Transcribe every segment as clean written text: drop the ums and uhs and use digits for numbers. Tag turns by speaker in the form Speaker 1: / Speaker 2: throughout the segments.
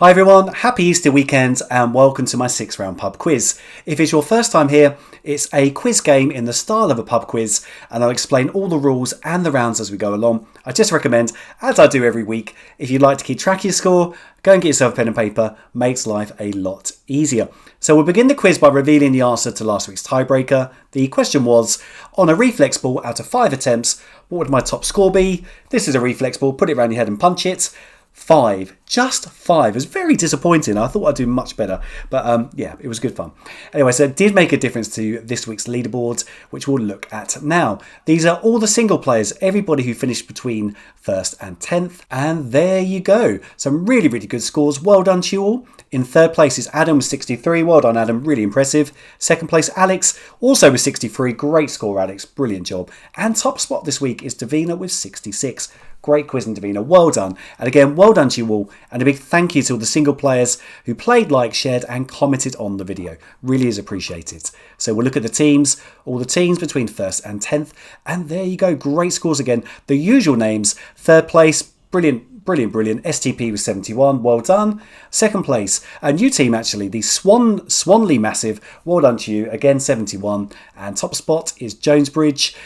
Speaker 1: Hi everyone, happy Easter weekend and welcome to my 6-round pub quiz. If it's your first time here, it's a quiz game in the style of a pub quiz and I'll explain all the rules and the rounds as we go along. I just recommend, as I do every week, if you'd like to keep track of your score, go and get yourself a pen and paper, makes life a lot easier. So we'll begin the quiz by revealing the answer to last week's tiebreaker. The question was, on a reflex ball out of 5 attempts, what would my top score be? This is a reflex ball, put it around your head and punch it. 5, just 5. It was very disappointing. I thought I'd do much better, but yeah, it was good fun. Anyway, so it did make a difference to this week's leaderboard, which we'll look at now. These are all the single players, everybody who finished between 1st and 10th, and there you go. Some really, really good scores. Well done to you all. In 3rd place is Adam with 63. Well done, Adam. Really impressive. 2nd place, Alex, also with 63. Great score, Alex. Brilliant job. And top spot this week is Davina with 66. Great quiz, Davina. Well done. And again, well done to you all. And a big thank you to all the single players who played, liked, shared and commented on the video. Really is appreciated. So we'll look at the teams, all the teams between 1st and 10th. And there you go. Great scores again. The usual names. 3rd place, brilliant. STP was 71, well done. 2nd place, a new team actually, the Swanley Massive, well done to you, again 71. And top spot is Jonesbridge,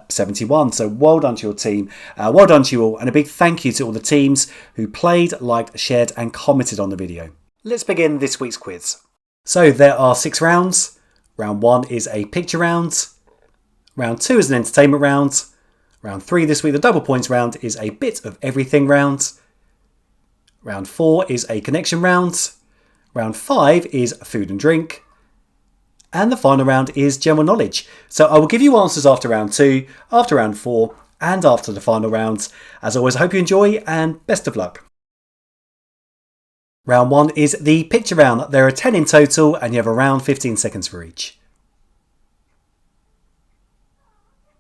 Speaker 1: 71, so well done to your team. Well done to you all, and a big thank you to all the teams who played, liked, shared and commented on the video. Let's begin this week's quiz. So there are 6 rounds. Round 1 is a picture round. Round 2 is an entertainment round. Round 3 this week, the double points round, is a bit of everything round. Round 4 is a connection round. Round 5 is food and drink. And the final round is general knowledge. So I will give you answers after round 2, after round 4, and after the final rounds. As always, I hope you enjoy and best of luck. Round 1 is the picture round. There are 10 in total and you have around 15 seconds for each.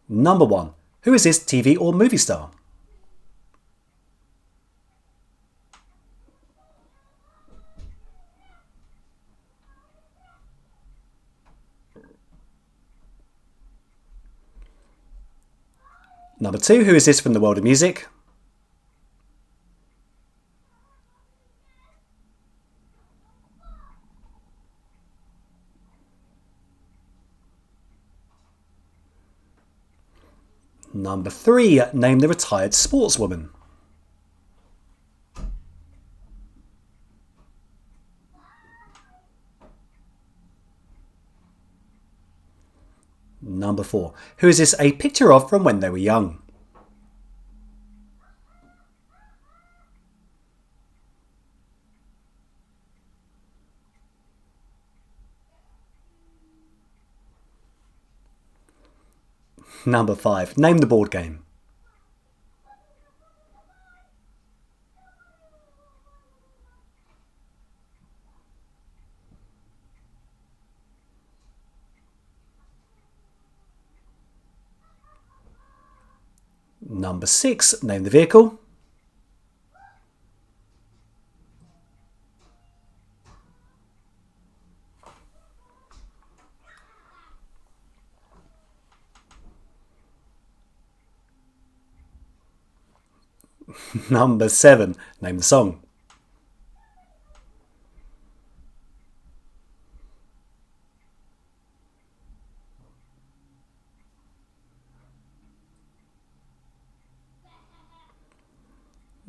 Speaker 1: Number 1. Who is this TV or movie star? Number 2, who is this from the world of music? Number 3, name the retired sportswoman. Number 4, who is this a picture of from when they were young? Number 5, name the board game. Number 6, name the vehicle. Number 7, name the song.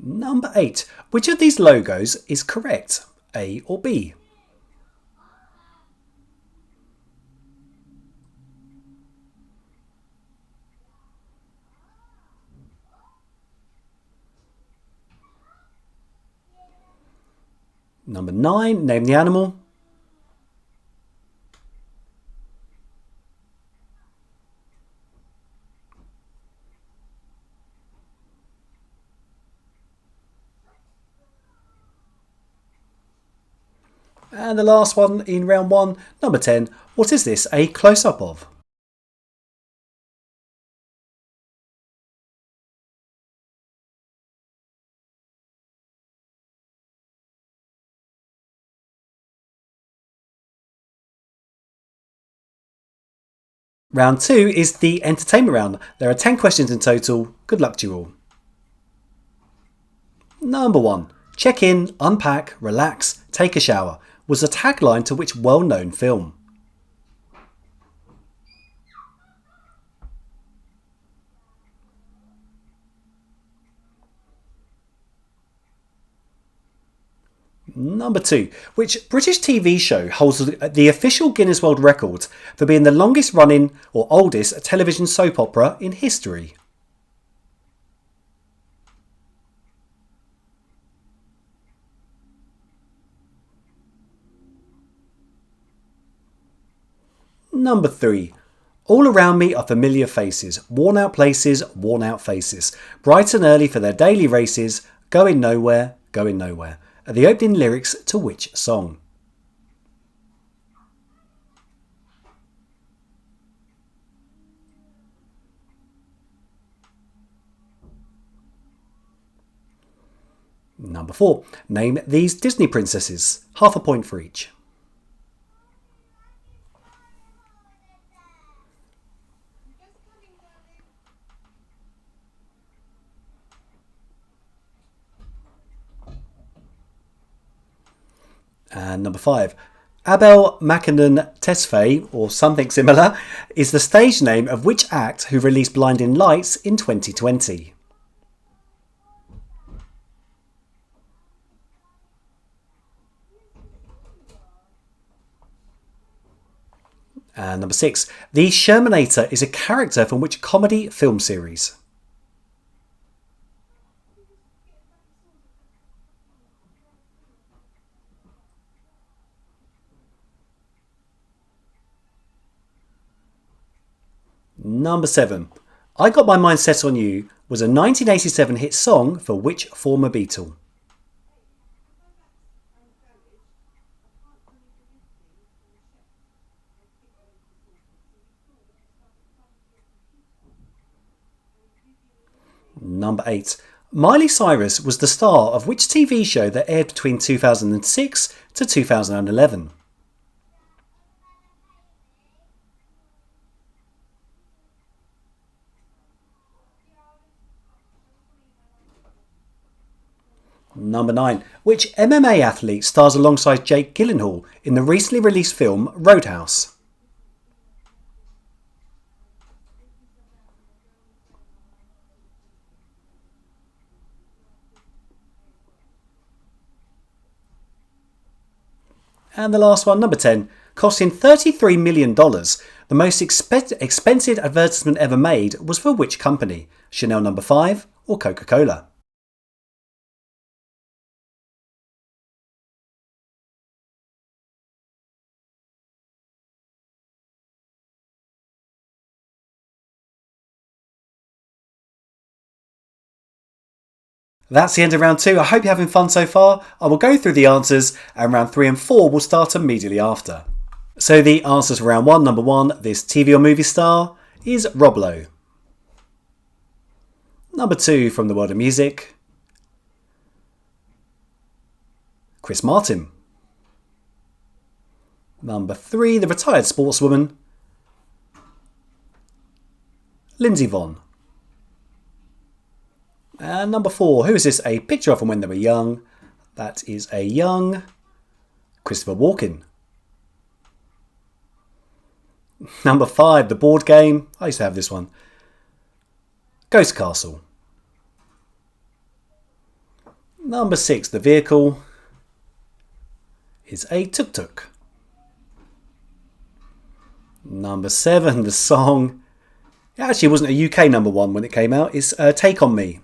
Speaker 1: Number 8, which of these logos is correct, A or B? Number 9, name the animal. And the last one in round 1, number 10, what is this a close-up of? Round 2 is the entertainment round. There are 10 questions in total. Good luck to you all. Number 1. Check in, unpack, relax, take a shower was the tagline to which well-known film? Number 2. Which British TV show holds the official Guinness World Record for being the longest running or oldest television soap opera in history? Number 3. All around me are familiar faces, worn out places, worn out faces, bright and early for their daily races, going nowhere, going nowhere. Are the opening lyrics to which song? Number 4. Name these Disney princesses. Half a point for each. And number 5. Abel Mackinnon Tesfaye, or something similar, is the stage name of which act who released Blinding Lights in 2020? And number 6. The Shermanator is a character from which comedy film series? Number 7. I Got My Mind Set on You was a 1987 hit song for which former Beatle? Number 8. Miley Cyrus was the star of which TV show that aired between 2006 to 2011? Number 9. Which MMA athlete stars alongside Jake Gyllenhaal in the recently released film Roadhouse? And the last one, number 10. Costing $33 million, the most expensive advertisement ever made was for which company? Chanel No. 5 or Coca-Cola? That's the end of round 2. I hope you're having fun so far. I will go through the answers and round 3 and 4 will start immediately after. So the answers for round 1, number 1, this TV or movie star is Rob Lowe. Number 2, from the world of music, Chris Martin. Number 3, the retired sportswoman, Lindsay Vonn. And number 4, who is this a picture of from when they were young? That is a young Christopher Walken. Number 5, the board game. I used to have this one. Ghost Castle. Number 6, the vehicle is a tuk-tuk. Number 7, the song. It actually wasn't a UK number 1 when it came out. It's Take On Me.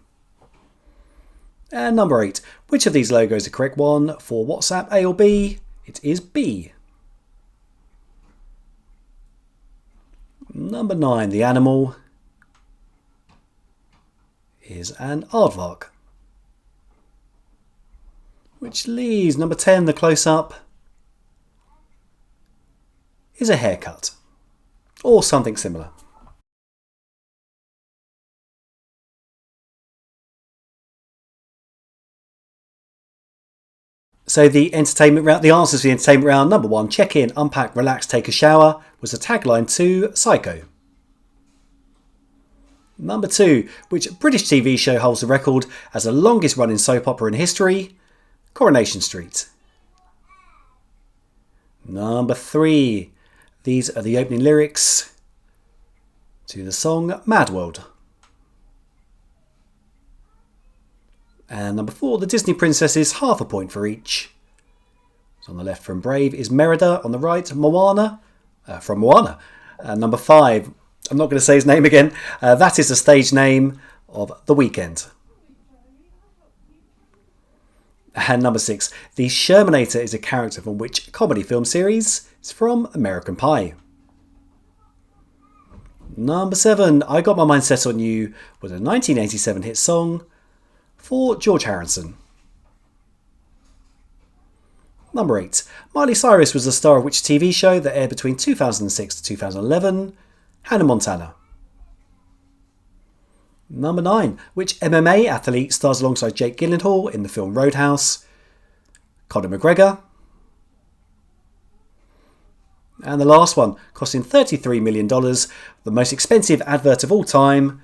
Speaker 1: And number 8, which of these logos is the correct one for WhatsApp, A or B? It is B. Number 9, the animal is an aardvark. Which leaves number 10, the close-up, is a haircut. Or something similar. So the entertainment round, the answers for the entertainment round, number 1, check in, unpack, relax, take a shower, was the tagline to Psycho. Number 2, which British TV show holds the record as the longest running soap opera in history? Coronation Street. Number 3. These are the opening lyrics to the song Mad World. And number 4, the Disney princesses, half a point for each. So on the left from Brave is Merida, on the right Moana, from Moana. And number 5, I'm not going to say his name again, that is the stage name of The Weeknd. And number 6, the Shermanator is a character from which comedy film series? It's from American Pie. Number 7, I Got My Mind Set on You was a 1987 hit song for George Harrison. Number 8, Miley Cyrus was the star of which TV show that aired between 2006 to 2011? Hannah Montana. Number 9, which MMA athlete stars alongside Jake Gyllenhaal in the film Roadhouse? Conor McGregor. And the last one, costing $33 million, the most expensive advert of all time,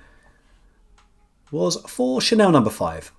Speaker 1: was for Chanel No. 5.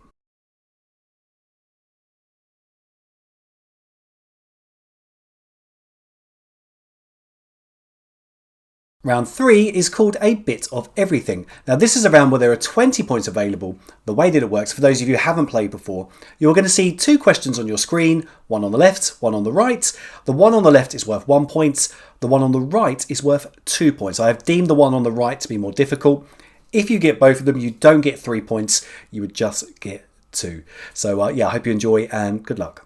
Speaker 1: Round 3 is called a bit of everything. Now this is a round where there are 20 points available. The way that it works, for those of you who haven't played before, you're going to see 2 questions on your screen, one on the left, one on the right. The one on the left is worth 1 point, the one on the right is worth 2 points. I have deemed the one on the right to be more difficult. If you get both of them, you don't get 3 points, you would just get 2. So yeah, I hope you enjoy and good luck.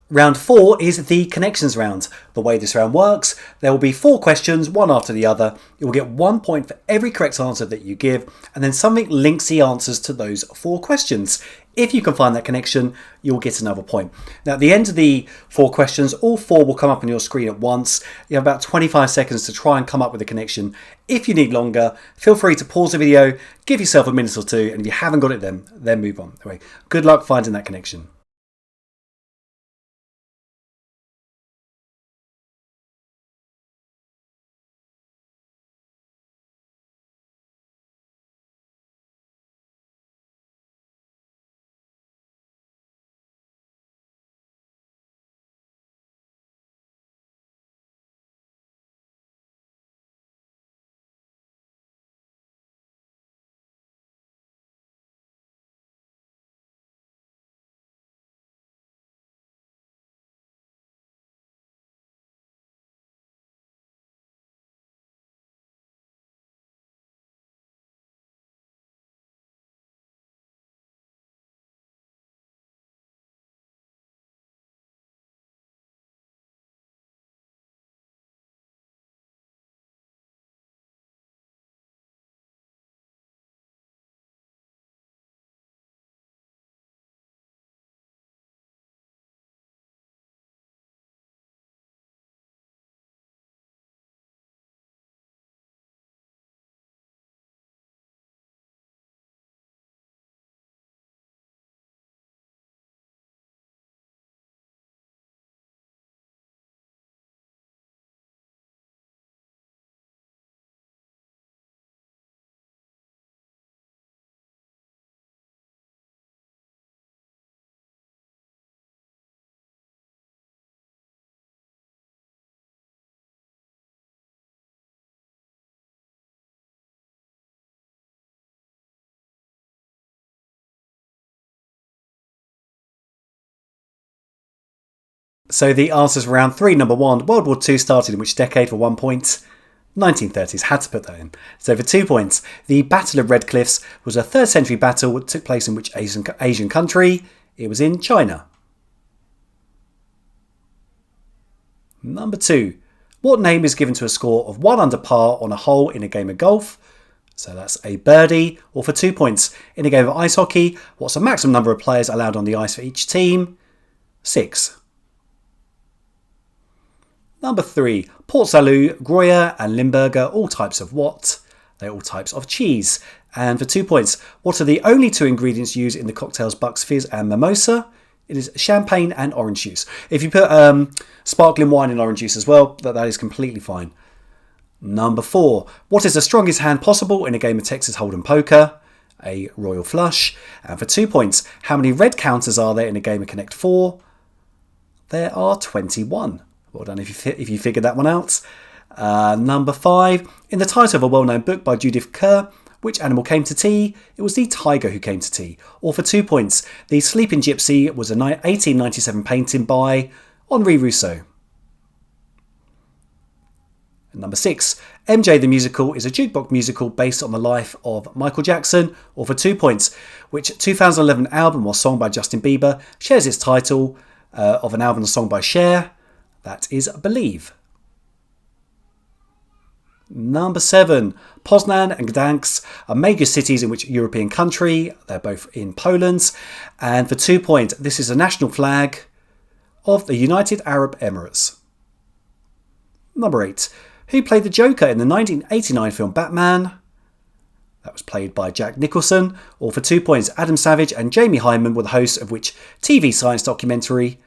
Speaker 1: Round 4 is the connections round. The way this round works, there will be 4 questions, one after the other. You will get 1 point for every correct answer that you give, and then something links the answers to those 4 questions. If you can find that connection, you'll get another point. Now, at the end of the 4 questions, all 4 will come up on your screen at once. You have about 25 seconds to try and come up with a connection. If you need longer, feel free to pause the video, give yourself a minute or two, and if you haven't got it then move on. Anyway, good luck finding that connection. So the answers for round 3, number 1, World War II started in which decade for 1 point? 1930s, had to put that in. So for 2 points, the Battle of Red Cliffs was a 3rd century battle that took place in which Asian country? It was in China. Number 2, what name is given to a score of 1 under par on a hole in a game of golf? So that's a birdie. Or for 2 points, in a game of ice hockey, what's the maximum number of players allowed on the ice for each team? 6. Number 3, Port Salut, Gruyere and Limburger, all types of what? They're all types of cheese. And for 2 points, what are the only 2 ingredients used in the cocktails Bucks Fizz and Mimosa? It is champagne and orange juice. If you put sparkling wine in orange juice as well, that is completely fine. Number 4, what is the strongest hand possible in a game of Texas Hold'em poker? A royal flush. And for 2 points, how many red counters are there in a game of Connect 4? There are 21. Well done if you figured that one out. Number 5, in the title of a well-known book by Judith Kerr, which animal came to tea? It was the tiger who came to tea. Or for 2 points, The Sleeping Gypsy was a 1897 painting by Henri Rousseau. And number 6, MJ the Musical is a jukebox musical based on the life of Michael Jackson. Or for 2 points, which 2011 album or song by Justin Bieber shares its title of an album or song by Cher? That is Believe. Number 7, Poznan and Gdansk are major cities in which European country? They're both in Poland. And for 2 points, this is the national flag of the United Arab Emirates. Number 8, who played the Joker in the 1989 film Batman? That was played by Jack Nicholson. Or for 2 points, Adam Savage and Jamie Hyneman were the hosts of which TV science documentary?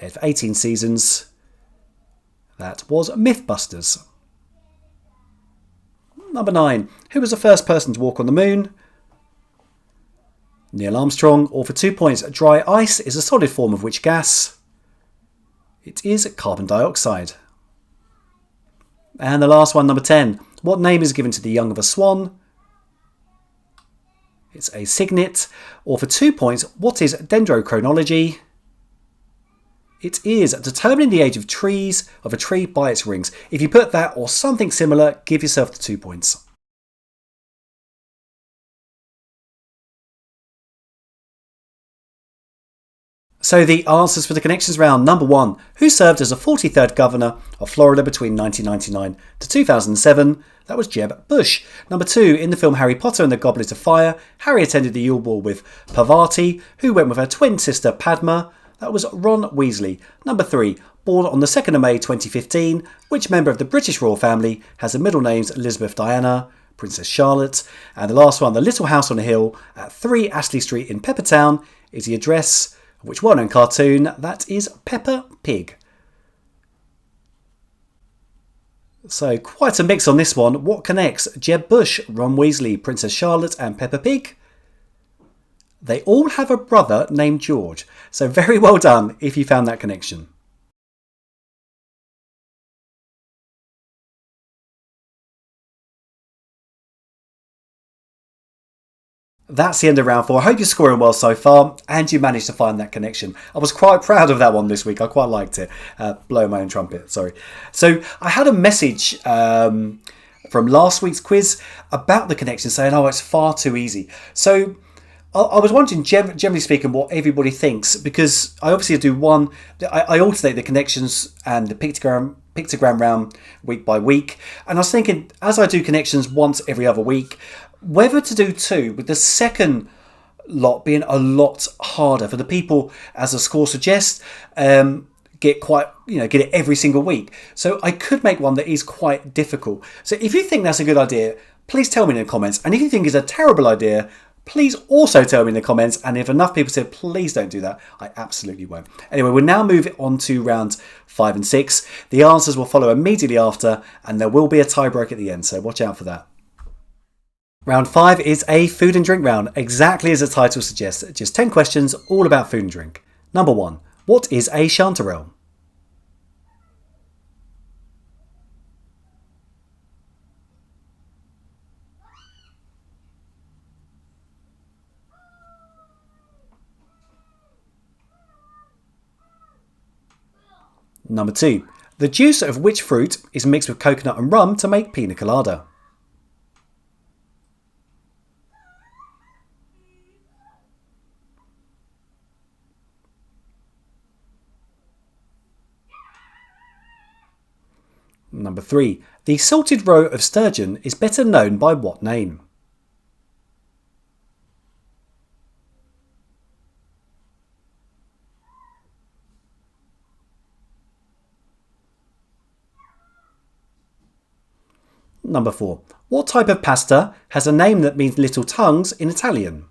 Speaker 1: For 18 seasons. That was Mythbusters. Number 9, who was the first person to walk on the moon? Neil Armstrong. Or for 2 points, dry ice is a solid form of which gas? It is carbon dioxide. And the last one, number 10, what name is given to the young of a swan? It's a cygnet. Or for 2 points, what is dendrochronology? It is determining the age of a tree by its rings. If you put that or something similar, give yourself the 2 points. So the answers for the connections round. Number 1. Who served as a 43rd governor of Florida between 1999 to 2007? That was Jeb Bush. Number 2. In the film Harry Potter and the Goblet of Fire, Harry attended the Yule Ball with Parvati, who went with her twin sister Padma. That was Ron Weasley. Number 3. Born on the 2nd of May 2015, which member of the British royal family has the middle names Elizabeth Diana, Princess Charlotte? And the last one, the Little House on a Hill at 3 Ashley Street in Peppertown is the address of which well-known cartoon? That is Peppa Pig. So quite a mix on this one. What connects Jeb Bush, Ron Weasley, Princess Charlotte and Peppa Pig? They all have a brother named George. So very well done if you found that connection. That's the end of round 4. I hope you're scoring well so far and you managed to find that connection. I was quite proud of that one this week. I quite liked it. Blowing my own trumpet, sorry. So I had a message from last week's quiz about the connection saying, oh, it's far too easy. So I was wondering, generally speaking, what everybody thinks, because I obviously do one. I alternate the connections and the pictogram round week by week. And I was thinking, as I do connections once every other week, whether to do 2, with the second lot being a lot harder for the people, as the score suggests, get it every single week. So I could make one that is quite difficult. So if you think that's a good idea, please tell me in the comments. And if you think it's a terrible idea, please also tell me in the comments. And if enough people said, please don't do that, I absolutely won't. Anyway, we'll now move on to rounds 5 and 6. The answers will follow immediately after, and there will be a tiebreak at the end. So watch out for that. Round 5 is a food and drink round, exactly as the title suggests. Just 10 questions, all about food and drink. Number 1. What is a chanterelle? Number 2. The juice of which fruit is mixed with coconut and rum to make pina colada? Number 3. The salted roe of sturgeon is better known by what name? Number 4. What type of pasta has a name that means little tongues in Italian?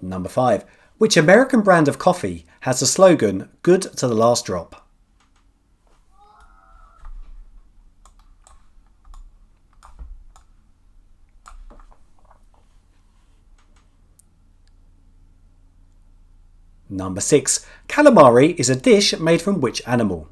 Speaker 1: Number 5. Which American brand of coffee has the slogan, good to the last drop? Number 6. Calamari is a dish made from which animal?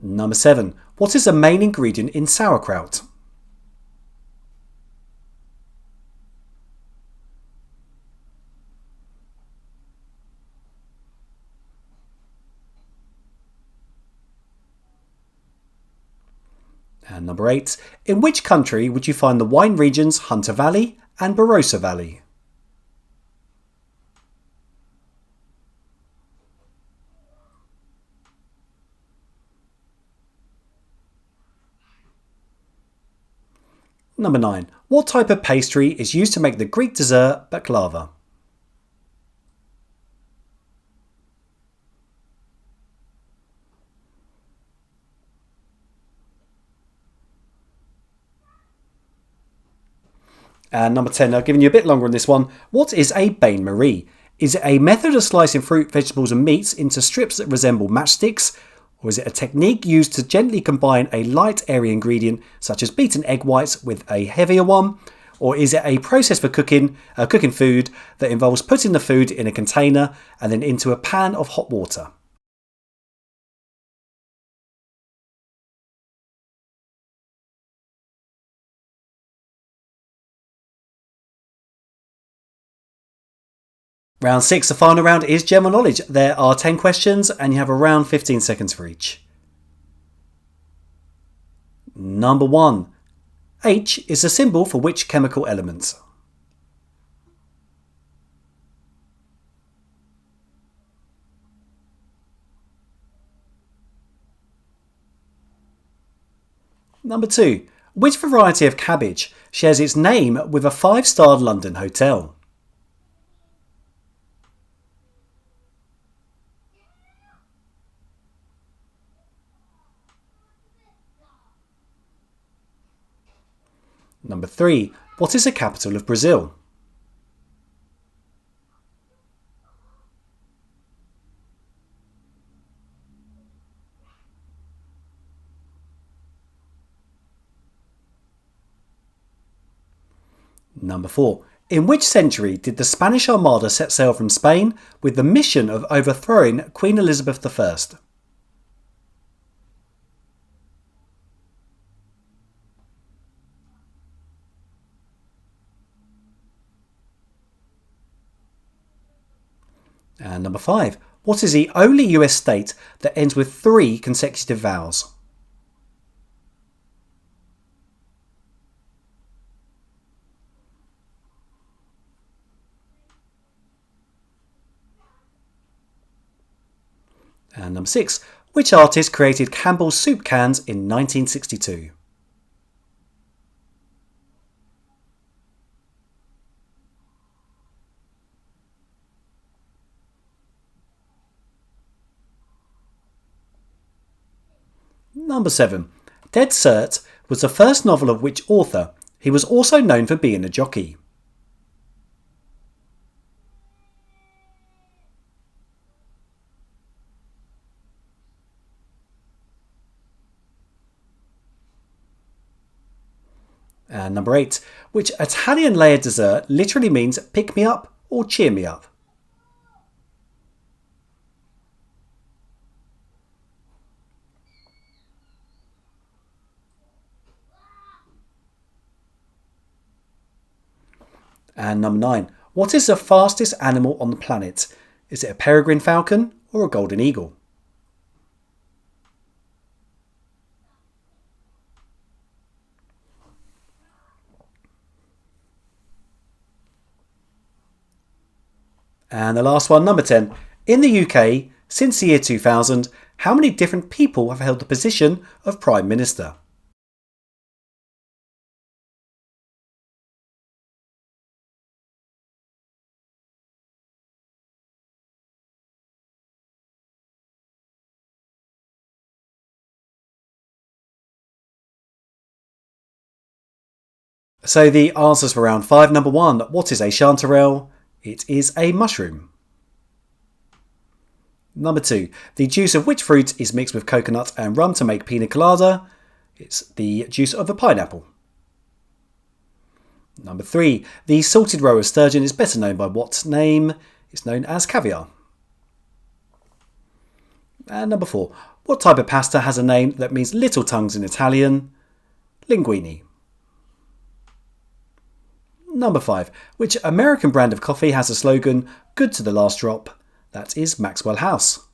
Speaker 1: Number 7. What is the main ingredient in sauerkraut? And number 8. In which country would you find the wine regions Hunter Valley and Barossa Valley? Number 9. What type of pastry is used to make the Greek dessert baklava? And number 10, I've given you a bit longer on this one. What is a bain-marie? Is it a method of slicing fruit, vegetables and meats into strips that resemble matchsticks? Or is it a technique used to gently combine a light, airy ingredient, such as beaten egg whites, with a heavier one? Or is it a process for cooking food that involves putting the food in a container and then into a pan of hot water? Round 6, the final round, is general knowledge. There are 10 questions and you have around 15 seconds for each. Number 1. H is a symbol for which chemical element? Number 2. Which variety of cabbage shares its name with a 5-star London hotel? Number 3. What is the capital of Brazil? Number 4. In which century did the Spanish Armada set sail from Spain with the mission of overthrowing Queen Elizabeth I? And number 5. What is the only US state that ends with 3 consecutive vowels? And number 6. Which artist created Campbell's soup cans in 1962? Number 7. Dead Cert was the first novel of which author? He was also known for being a jockey. And number 8. Which Italian layered dessert literally means pick me up or cheer me up? And number 9. What is the fastest animal on the planet? Is it a peregrine falcon or a golden eagle? And the last one, number 10. In the UK, since the year 2000, how many different people have held the position of Prime Minister? So the answers for round 5. Number 1. What is a chanterelle? It is a mushroom. Number 2. The juice of which fruit is mixed with coconut and rum to make pina colada? It's the juice of a pineapple. Number 3. The salted roe of sturgeon is better known by what name? It's known as caviar. And number 4. What type of pasta has a name that means little tongues in Italian? Linguine. Number 5. Which American brand of coffee has a slogan, good to the last drop? That is Maxwell House.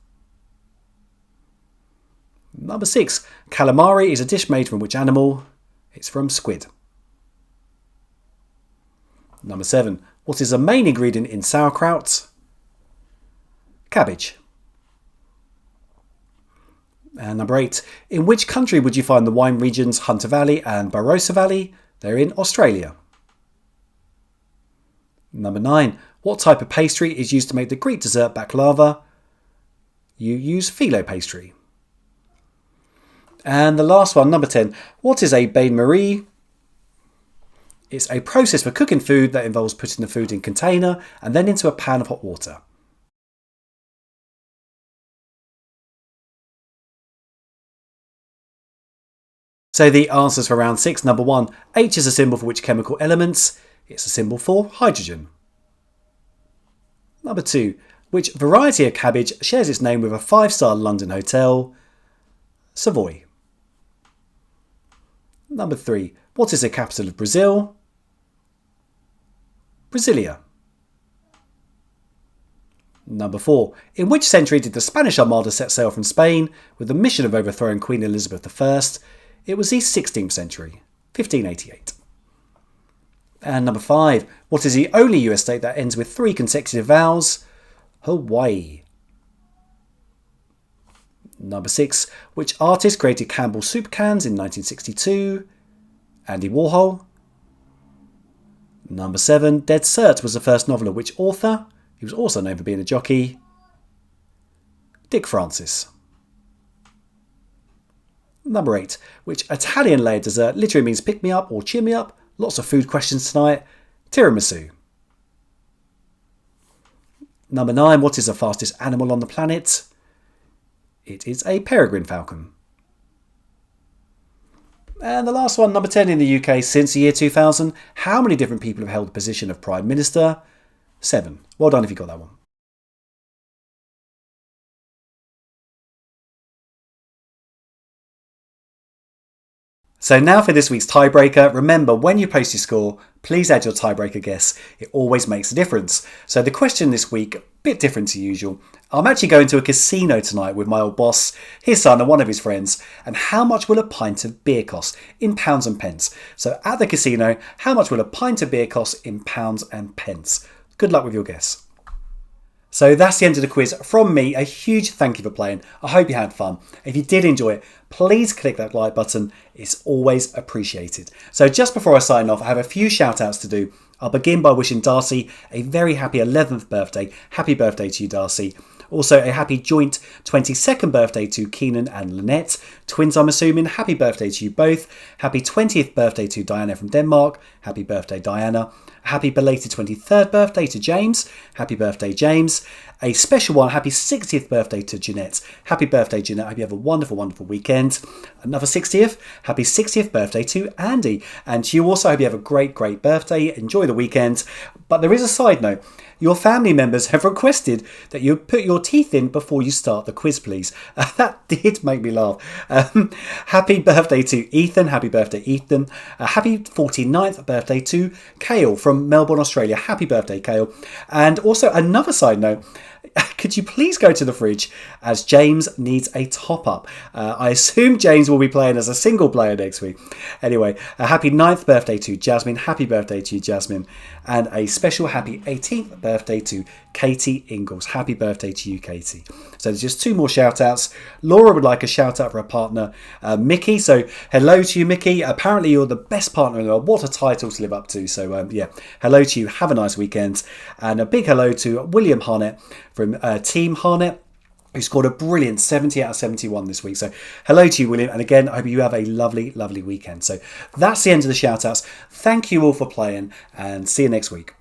Speaker 1: Number 6. Calamari is a dish made from which animal? It's from squid. Number 7. What is the main ingredient in sauerkraut? Cabbage. And number 8. In which country would you find the wine regions Hunter Valley and Barossa Valley? They're in Australia. Number 9. What type of pastry is used to make the Greek dessert baklava? You use phyllo pastry. And the last one, number 10. What is a bain-marie? It's a process for cooking food that involves putting the food in a container and then into a pan of hot water. So the answers for round 6. Number 1. H is a symbol for which chemical elements? It's a symbol for hydrogen. Number 2. Which variety of cabbage shares its name with a 5-star London hotel? Savoy. Number 3. What is the capital of Brazil? Brasilia. Number 4. In which century did the Spanish Armada set sail from Spain with the mission of overthrowing Queen Elizabeth I? It was the 16th century, 1588. And number 5. What is the only US state that ends with 3 consecutive vowels? Hawaii. Number 6. Which artist created Campbell's soup cans in 1962? Andy Warhol. Number 7. Dead Cert was the first novel of which author? He was also known for being a jockey. Dick Francis. Number 8. Which Italian layered dessert literally means pick me up or cheer me up? Lots of food questions tonight. Tiramisu. Number 9. What is the fastest animal on the planet? It is a peregrine falcon. And the last one, number 10 in the UK since the year 2000. How many different people have held the position of Prime Minister? 7. Well done if you got that one. So now for this week's tiebreaker. Remember, when you post your score, please add your tiebreaker guess. It always makes a difference. So the question this week, a bit different to usual. I'm actually going to a casino tonight with my old boss, his son and one of his friends. And how much will a pint of beer cost in pounds and pence? So at the casino, how much will a pint of beer cost in pounds and pence? Good luck with your guess. So that's the end of the quiz. From me, a huge thank you for playing. I hope you had fun. If you did enjoy it, please click that like button. It's always appreciated. So just before I sign off, I have a few shout outs to do. I'll begin by wishing Darcy a very happy 11th birthday. Happy birthday to you, Darcy. Also, a happy joint 22nd birthday to Keenan and Lynette. Twins, I'm assuming. Happy birthday to you both. Happy 20th birthday to Diana from Denmark. Happy birthday, Diana. Happy belated 23rd birthday to James. Happy birthday, James. A special one, happy 60th birthday to Jeanette. Happy birthday, Jeanette. I hope you have a wonderful, wonderful weekend. Another 60th. Happy 60th birthday to Andy. And to you also, I hope you have a great, great birthday. Enjoy the weekend. But there is a side note. Your family members have requested that you put your teeth in before you start the quiz, please. That did make me laugh. Happy birthday to Ethan. Happy birthday, Ethan. Happy 49th birthday to Kale from Melbourne, Australia. Happy birthday, Kale. And also another side note. Could you please go to the fridge as James needs a top up? I assume James will be playing as a single player next week. Anyway, a happy 9th birthday to Jasmine. Happy birthday to you, Jasmine. And a special happy 18th birthday to Katie Ingalls. Happy birthday to you, Katie. So there's just 2 more shout outs. Laura would like a shout out for her partner, Mickey. So hello to you, Mickey. Apparently you're the best partner in the world. What a title to live up to. So yeah, hello to you. Have a nice weekend. And a big hello to William Harnett from Team Harnett, who scored a brilliant 70 out of 71 this week. So hello to you, William. And again, I hope you have a lovely, lovely weekend. So that's the end of the shout outs. Thank you all for playing and see you next week.